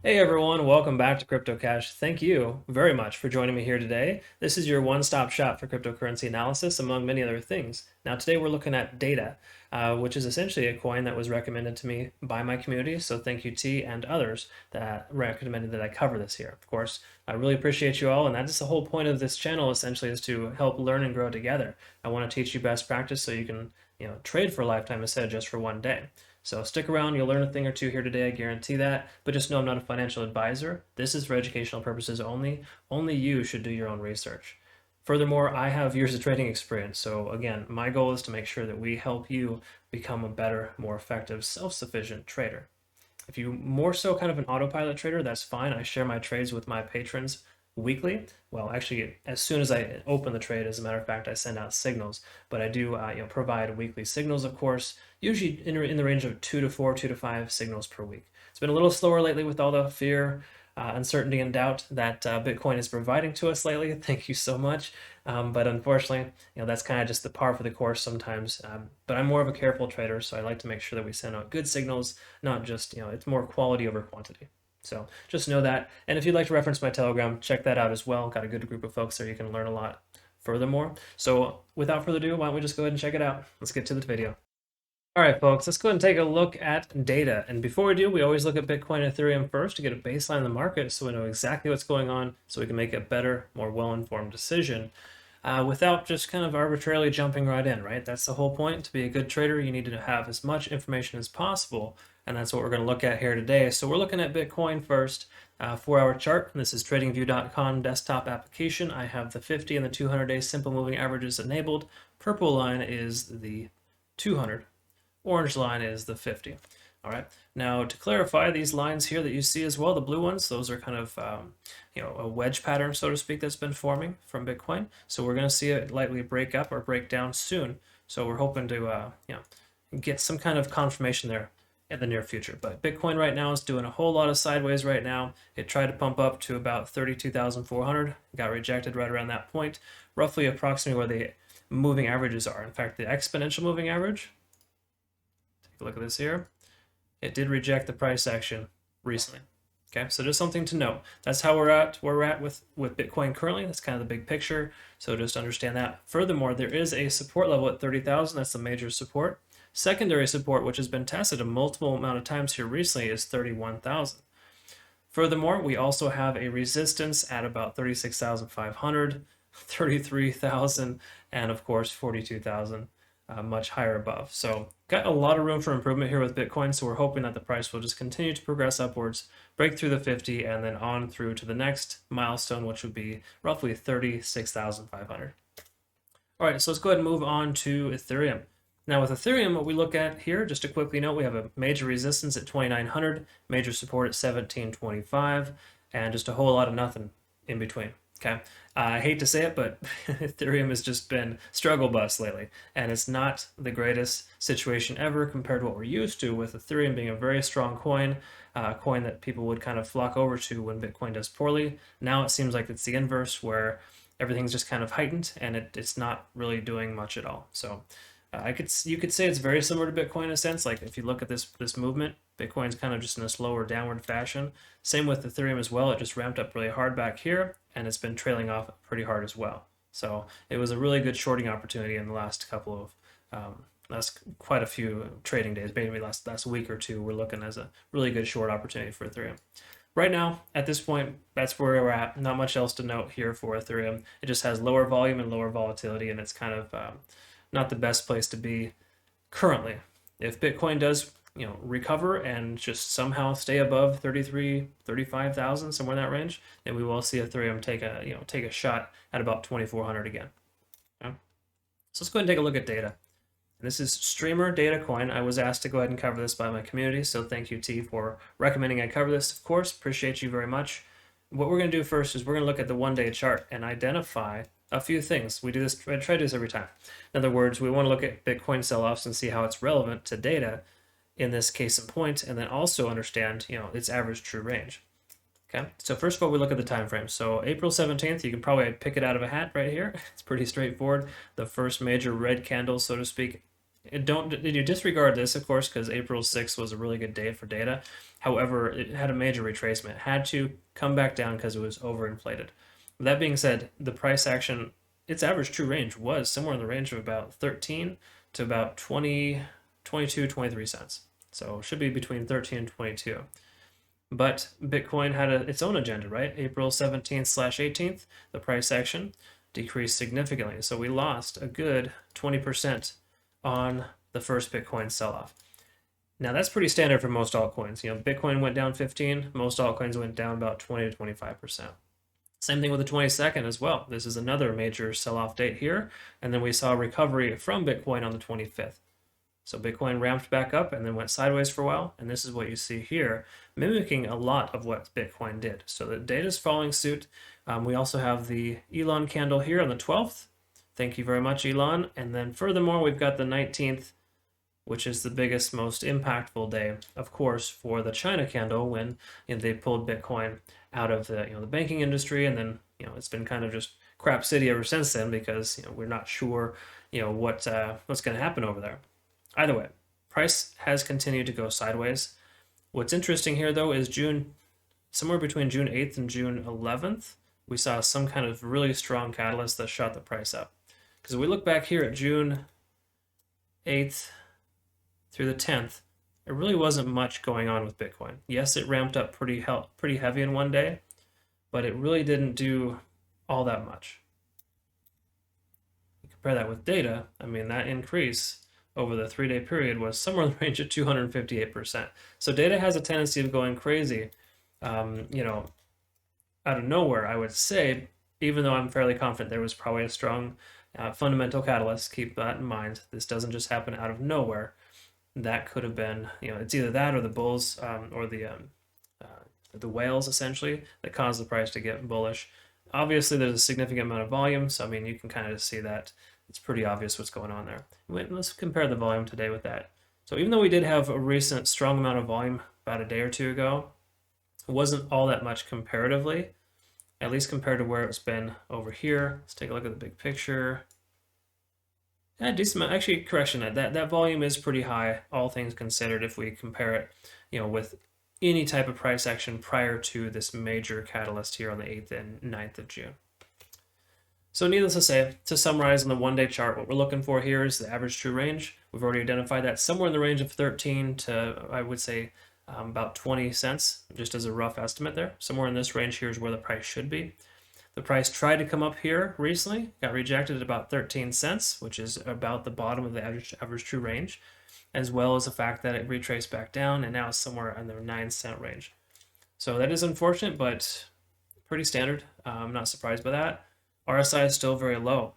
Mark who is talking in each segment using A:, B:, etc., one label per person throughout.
A: Hey everyone, welcome back to Crypto Cash. Thank you very much for joining me here today. This is your one-stop shop for cryptocurrency analysis, among many other things. Now, today we're looking at Data, which is essentially a coin that was recommended to me by my community. So thank you, T, and others that recommended that I cover this here. Of course, I really appreciate you all, and that's the whole point of this channel. Essentially, is to help learn and grow together. I want to teach you best practice so you can, trade for a lifetime instead of just for one day. So stick around, you'll learn a thing or two here today, I guarantee that. But just know I'm not a financial advisor. This is for educational purposes only. Only you should do your own research. Furthermore, I have years of trading experience. So again, my goal is to make sure that we help you become a better, more effective, self-sufficient trader. If you more so kind of an autopilot trader, that's fine. I share my trades with my patrons weekly. Well, actually, as soon as I open the trade, as a matter of fact, I send out signals. But I do, provide weekly signals, of course, usually in the range of 2 to 4, 2 to 5 signals per week. It's been a little slower lately with all the fear, uncertainty, and doubt that Bitcoin is providing to us lately. Thank you so much. But unfortunately, that's kind of just the par for the course sometimes. But I'm more of a careful trader, so I like to make sure that we send out good signals, not just, it's more quality over quantity. So just know that. And if you'd like to reference my Telegram, check that out as well. Got a good group of folks there. You can learn a lot furthermore. So without further ado, why don't we just go ahead and check it out? Let's get to the video. All right, folks, let's go ahead and take a look at data. And before we do, we always look at Bitcoin and Ethereum first to get a baseline in the market so we know exactly what's going on so we can make a better, more well-informed decision without just kind of arbitrarily jumping right in, right? That's the whole point. To be a good trader, you need to have as much information as possible, and that's what we're going to look at here today. So we're looking at Bitcoin first, 4-hour chart. This is TradingView.com desktop application. I have the 50 and the 200-day simple moving averages enabled. Purple line is the 200. Orange line is the 50. All right. Now, to clarify, these lines here that you see as well, the blue ones, those are kind of, a wedge pattern, so to speak, that's been forming from Bitcoin. So we're going to see it lightly break up or break down soon. So we're hoping to, get some kind of confirmation there in the near future. But Bitcoin right now is doing a whole lot of sideways right now. It tried to pump up to about 32,400, got rejected right around that point, roughly approximately where the moving averages are. In fact, the exponential moving average, look at this here. It did reject the price action recently. Okay, so just something to note. That's how we're at with Bitcoin currently. That's kind of the big picture. So just understand that. Furthermore, there is a support level at 30,000. That's the major support. Secondary support, which has been tested a multiple amount of times here recently, is 31,000. Furthermore, we also have a resistance at about 36,500, 33,000, and of course 42,000. Much higher above. So got a lot of room for improvement here with Bitcoin. So we're hoping that the price will just continue to progress upwards, break through the 50, and then on through to the next milestone, which would be roughly 36,500. All right, so let's go ahead and move on to Ethereum. Now with Ethereum, what we look at here, just to quickly note, we have a major resistance at 2,900, major support at 1,725, and just a whole lot of nothing in between. Okay, I hate to say it, but Ethereum has just been struggle bus lately, and it's not the greatest situation ever compared to what we're used to with Ethereum being a very strong coin, a coin that people would kind of flock over to when Bitcoin does poorly. Now it seems like it's the inverse, where everything's just kind of heightened and it's not really doing much at all. So you could say it's very similar to Bitcoin in a sense. Like if you look at this movement, Bitcoin's kind of just in a slower downward fashion. Same with Ethereum as well. It just ramped up really hard back here, and it's been trailing off pretty hard as well. So it was a really good shorting opportunity in the last couple of quite a few trading days, maybe last week or two. We're looking as a really good short opportunity for Ethereum. Right now, at this point, that's where we're at. Not much else to note here for Ethereum. It just has lower volume and lower volatility, and it's kind of not the best place to be currently. If Bitcoin does, recover and just somehow stay above 33, 35,000, somewhere in that range, then we will see Ethereum take a shot at about 2,400 again. Okay? So let's go ahead and take a look at data. This is Streamr data coin. I was asked to go ahead and cover this by my community, so thank you, T, for recommending I cover this. Of course, appreciate you very much. What we're going to do first is we're going to look at the one-day chart and identify a few things. We do this, I try to do this every time. In other words, we want to look at Bitcoin sell-offs and see how it's relevant to data in this case in point, and then also understand, its average true range. Okay, so first of all, we look at the time frame. So April 17th, you can probably pick it out of a hat right here. It's pretty straightforward. The first major red candle, so to speak. Did you disregard this, of course, because April 6th was a really good day for data. However, it had a major retracement. It had to come back down because it was overinflated. That being said, the price action, its average true range was somewhere in the range of about 13 to about 20, 22, 23 cents. So it should be between 13 and 22. But Bitcoin had its own agenda, right? April 17th/18th, the price action decreased significantly. So we lost a good 20% on the first Bitcoin sell-off. Now that's pretty standard for most altcoins. Bitcoin went down 15, most altcoins went down about 20 to 25%. Same thing with the 22nd as well. This is another major sell-off date here. And then we saw a recovery from Bitcoin on the 25th. So Bitcoin ramped back up and then went sideways for a while. And this is what you see here, mimicking a lot of what Bitcoin did. So the data is following suit. We also have the Elon candle here on the 12th. Thank you very much, Elon. And then furthermore, we've got the 19th, which is the biggest, most impactful day, of course, for the China candle when they pulled Bitcoin out of the the banking industry, and then it's been kind of just crap city ever since then because we're not sure what's going to happen over there. Either way, price has continued to go sideways. What's interesting here though is somewhere between June 8th and June 11th, we saw some kind of really strong catalyst that shot the price up. Because if we look back here at June 8th through the 10th, there really wasn't much going on with Bitcoin. Yes, it ramped up pretty heavy in one day, but it really didn't do all that much. You compare that with data, I mean, that increase over the 3-day period was somewhere in the range of 258%. So data has a tendency of going crazy, out of nowhere, I would say, even though I'm fairly confident there was probably a strong fundamental catalyst. Keep that in mind. This doesn't just happen out of nowhere. That could have been, it's either that or the bulls or the whales essentially that caused the price to get bullish. Obviously, there's a significant amount of volume, so I mean, you can kind of see that it's pretty obvious what's going on there. Let's compare the volume today with that. So even though we did have a recent strong amount of volume about a day or two ago, it wasn't all that much comparatively, at least compared to where it's been over here. Let's take a look at the big picture. Yeah, decent amount. Actually, correction, that volume is pretty high, all things considered, if we compare it, with any type of price action prior to this major catalyst here on the 8th and 9th of June. So needless to say, to summarize on the one-day chart, what we're looking for here is the average true range. We've already identified that somewhere in the range of 13 to, I would say, about 20 cents, just as a rough estimate there. Somewhere in this range here is where the price should be. The price tried to come up here recently, got rejected at about 13 cents, which is about the bottom of the average true range, as well as the fact that it retraced back down and now it's somewhere in the 9-cent range. So that is unfortunate, but pretty standard. I'm not surprised by that. RSI is still very low,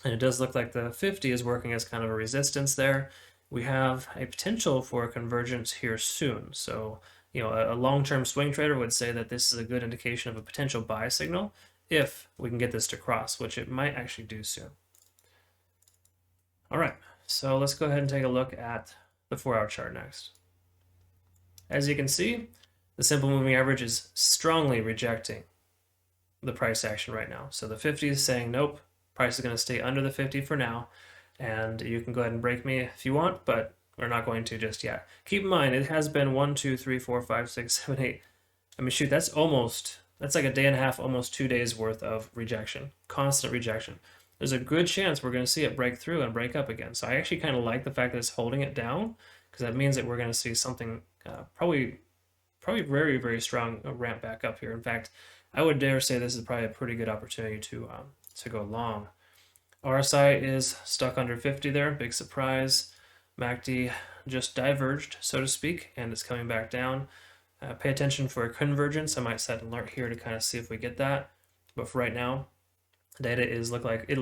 A: and it does look like the 50 is working as kind of a resistance there. We have a potential for a convergence here soon. So, a long-term swing trader would say that this is a good indication of a potential buy signal if we can get this to cross, which it might actually do soon. All right, so let's go ahead and take a look at the 4-hour chart next. As you can see, the simple moving average is strongly rejecting the price action right now. So the 50 is saying, nope, price is going to stay under the 50 for now. And you can go ahead and break me if you want, but we're not going to just yet. Keep in mind, it has been 1, 2, 3, 4, 5, 6, 7, 8. I mean, shoot, that's like a day and a half, almost 2 days worth of rejection, constant rejection. There's a good chance we're going to see it break through and break up again. So I actually kind of like the fact that it's holding it down, because that means that we're going to see something probably very, very strong ramp back up here. In fact, I would dare say this is probably a pretty good opportunity to go long. RSI is stuck under 50 there, big surprise. MACD just diverged, so to speak, and it's coming back down. Pay attention for a convergence. I might set an alert here to kind of see if we get that. But for right now, data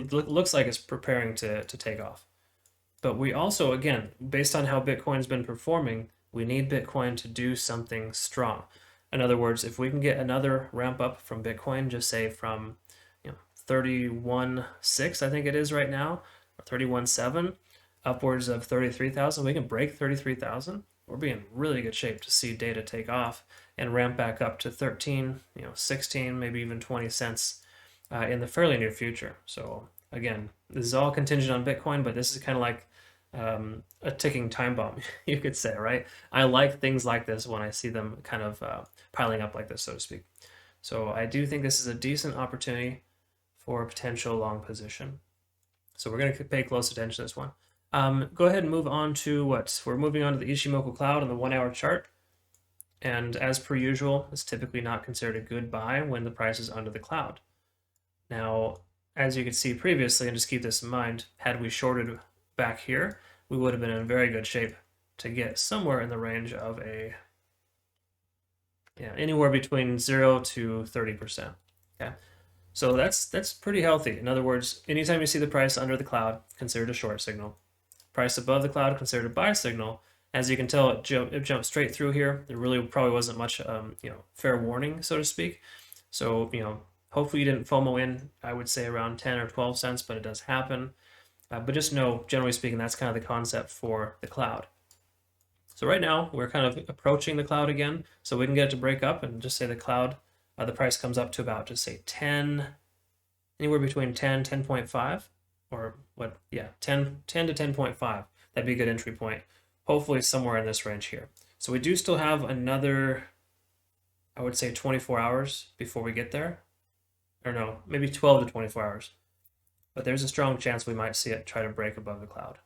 A: looks like it's preparing to take off. But we also, again, based on how Bitcoin's been performing, we need Bitcoin to do something strong. In other words, if we can get another ramp up from Bitcoin, just say from 31.6, I think it is right now, or 31.7, upwards of 33,000, we can break 33,000. We'll be in really good shape to see data take off and ramp back up to 13, 16, maybe even 20 cents in the fairly near future. So again, this is all contingent on Bitcoin, but this is kind of like a ticking time bomb, you could say, right? I like things like this when I see them kind of piling up like this, so to speak. So I do think this is a decent opportunity for a potential long position. So we're going to pay close attention to this one. Go ahead and move on to we're moving on to the Ishimoku Cloud on the 1 hour chart. And as per usual, it's typically not considered a good buy when the price is under the cloud. Now, as you could see previously, and just keep this in mind, had we shorted back here, we would have been in very good shape to get somewhere in the range of anywhere between 0 to 30%. Okay. So that's pretty healthy. In other words, anytime you see the price under the cloud, consider it a short signal. Price above the cloud, consider it a buy signal. As you can tell, it jumped straight through here. There really probably wasn't much, fair warning, so to speak. So, hopefully you didn't FOMO in, I would say around 10 or 12 cents, but it does happen. But just know, generally speaking, that's kind of the concept for the cloud. So right now, we're kind of approaching the cloud again. So we can get it to break up and just say the cloud, the price comes up to about, just say 10, anywhere between 10, 10.5, or 10 to 10.5. That'd be a good entry point. Hopefully somewhere in this range here. So we do still have another, I would say 24 hours before we get there. Or no, maybe 12 to 24 hours. But there's a strong chance we might see it try to break above the cloud.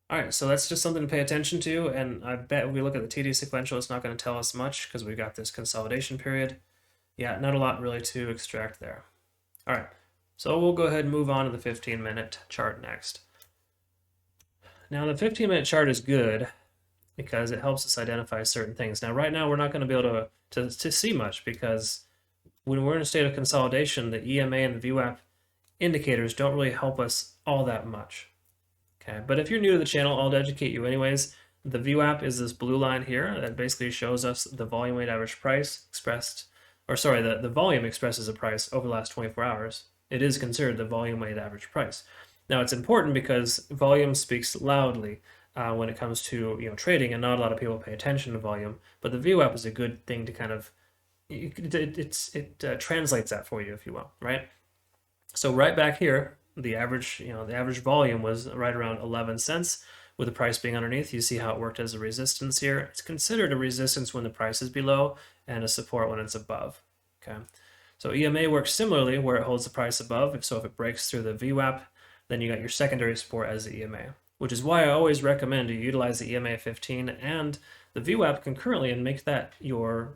A: All right, so that's just something to pay attention to. And I bet if we look at the TD sequential, it's not going to tell us much because we've got this consolidation period. Yeah, not a lot really to extract there. All right, so we'll go ahead and move on to the 15-minute chart next. Now, the 15-minute chart is good because it helps us identify certain things. Now, right now, we're not going to be able to see much because when we're in a state of consolidation, the EMA and the VWAP indicators don't really help us all that much. Okay, but if you're new to the channel, I'll educate you anyways. The VWAP is this blue line here that basically shows us the volume weighted average price expressed, the volume expresses a price over the last 24 hours. It is considered the volume weighted average price. Now it's important because volume speaks loudly when it comes to trading, and not a lot of people pay attention to volume. But the VWAP is a good thing to kind of it translates that for you, if you will, right? So right back here, the average volume was right around 11 cents. With the price being underneath, you see how it worked as a resistance here. It's considered a resistance when the price is below and a support when it's above. Okay, so EMA works similarly where it holds the price above. So if it breaks through the VWAP, then you got your secondary support as the EMA, which is why I always recommend you utilize the EMA 15 and the VWAP concurrently and make that your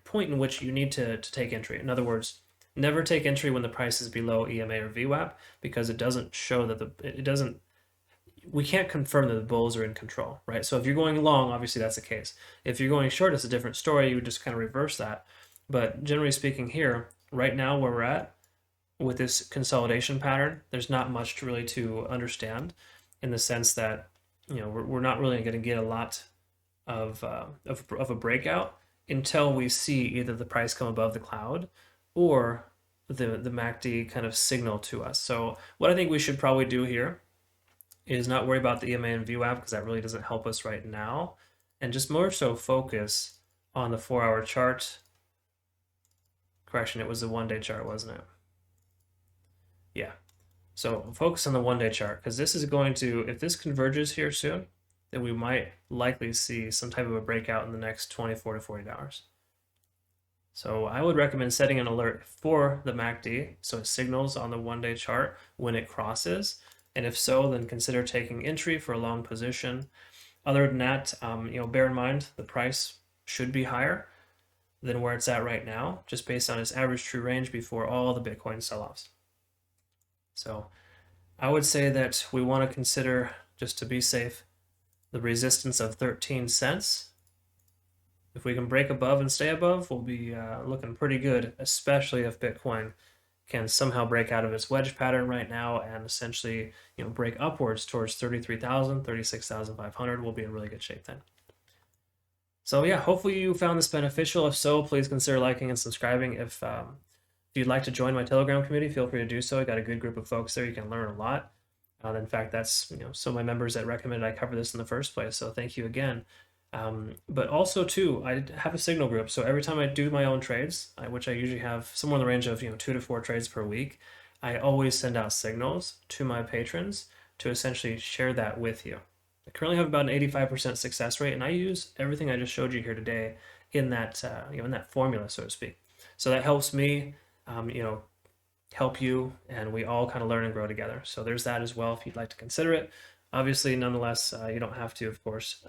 A: point in which you need to take entry. In other words, never take entry when the price is below EMA or VWAP because it doesn't show that we can't confirm that the bulls are in control, right? So if you're going long, obviously that's the case. If you're going short, it's a different story. You would just kind of reverse that. But generally speaking here, right now where we're at with this consolidation pattern, there's not much really to understand in the sense that, we're not really going to get a lot of a breakout until we see either the price come above the cloud or the MACD kind of signal to us. So what I think we should probably do here is not worry about the EMA and VWAP because that really doesn't help us right now, and just more so focus on the 4-hour chart. Correction, it was the 1-day chart, wasn't it? Yeah. So focus on the 1-day chart because this is going to, if this converges here soon, then we might likely see some type of a breakout in the next 24 to 48 hours. So I would recommend setting an alert for the MACD so it signals on the 1-day chart when it crosses. And if so, then consider taking entry for a long position. Other than that, bear in mind the price should be higher than where it's at right now, just based on its average true range before all the Bitcoin sell-offs. So I would say that we want to consider, just to be safe, the resistance of 13 cents. If we can break above and stay above, we'll be looking pretty good, especially if Bitcoin can somehow break out of its wedge pattern right now and essentially break upwards towards 33,000, 36,500. We'll be in really good shape then. So yeah, hopefully you found this beneficial. If so, please consider liking and subscribing. If you'd like to join my Telegram community, feel free to do so. I got a good group of folks there. You can learn a lot. In fact, that's some of my members that recommended I cover this in the first place. So thank you again. But also too, I have a signal group. So every time I do my own trades, which I usually have somewhere in the range of 2 to 4 trades per week, I always send out signals to my patrons to essentially share that with you. I currently have about an 85% success rate, and I use everything I just showed you here today in that in that formula, so to speak. So that helps me, help you, and we all kind of learn and grow together. So there's that as well if you'd like to consider it. Obviously, nonetheless, you don't have to, of course,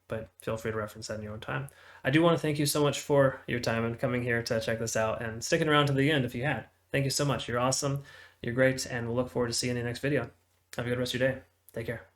A: but feel free to reference that in your own time. I do want to thank you so much for your time and coming here to check this out and sticking around to the end if you had. Thank you so much. You're awesome. You're great, and we'll look forward to seeing you in the next video. Have a good rest of your day. Take care.